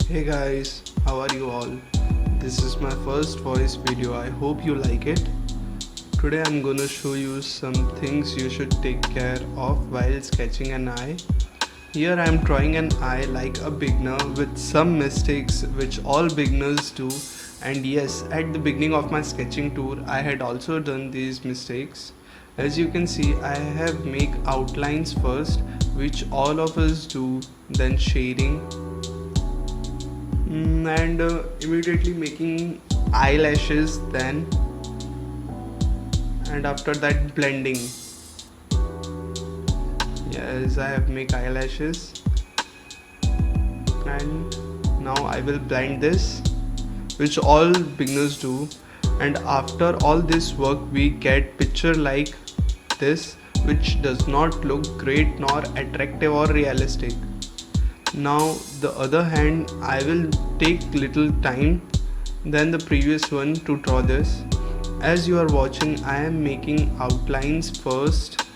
Hey guys, how are you all? This is my first voice video. I hope you like it. Today I'm gonna show you some things you should take care of while sketching an eye. Here I am drawing an eye like a beginner with some mistakes which all beginners do, and yes, at the beginning of my sketching tour I had also done these mistakes. As you can see, I have make outlines first, which all of us do, then shading, and immediately making eyelashes, then and after that blending. Yes, I have make eyelashes, and now I will blend this, which all beginners do, and after all this work we get picture like this, which does not look great nor attractive or realistic. Now the other hand, I will take little time than the previous one to draw this. As you are watching, I am making outlines first.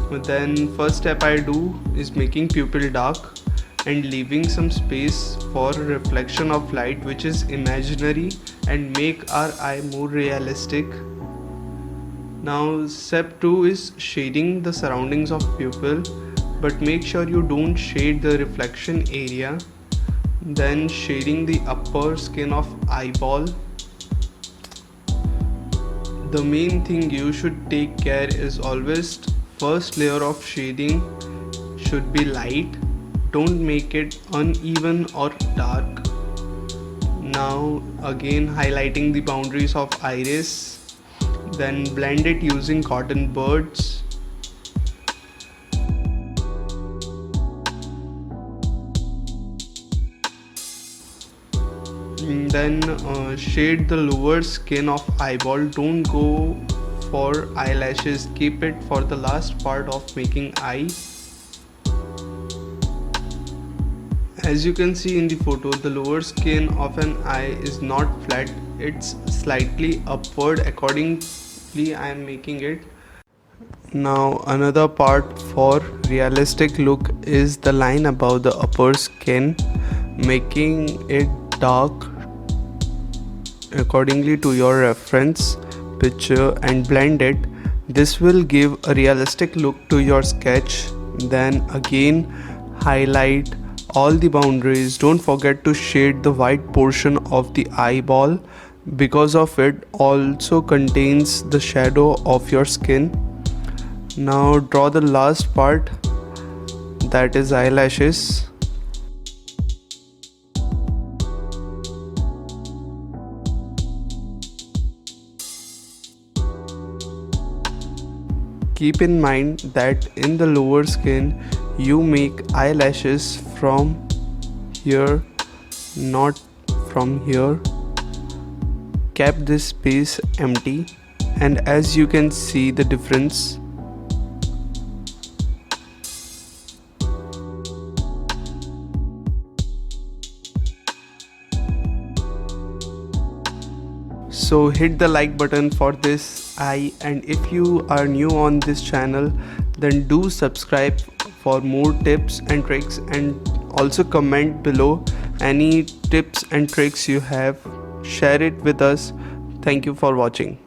Then first step I do is making pupil dark and leaving some space for reflection of light, which is imaginary and make our eye more realistic. Now step 2 is shading the surroundings of pupil, but make sure you don't shade the reflection area. Then shading the upper skin of eyeball. The main thing you should take care is always first layer of shading should be light. Don't make it uneven or dark. Now again highlighting the boundaries of iris, then blend it using cotton buds. Then shade the lower skin of eyeball. Don't go for eyelashes, keep it for the last part of making eye. As you can see in the photo, the lower skin of an eye is not flat, it's slightly upward. Accordingly I am making it. Now another part for realistic look is the line above the upper skin, making it dark accordingly to your reference picture and blend it. This will give a realistic look to your sketch. Then again highlight all the boundaries. Don't forget to shade the white portion of the eyeball, because of it also contains the shadow of your skin. Now draw the last part, that is eyelashes. Keep in mind that in the lower skin you make eyelashes from here, not from here. Keep this space empty, and as you can see the difference. So hit the like button for this eye, and if you are new on this channel, then do subscribe for more tips and tricks, and also comment below any tips and tricks you have. Share it with us. Thank you for watching.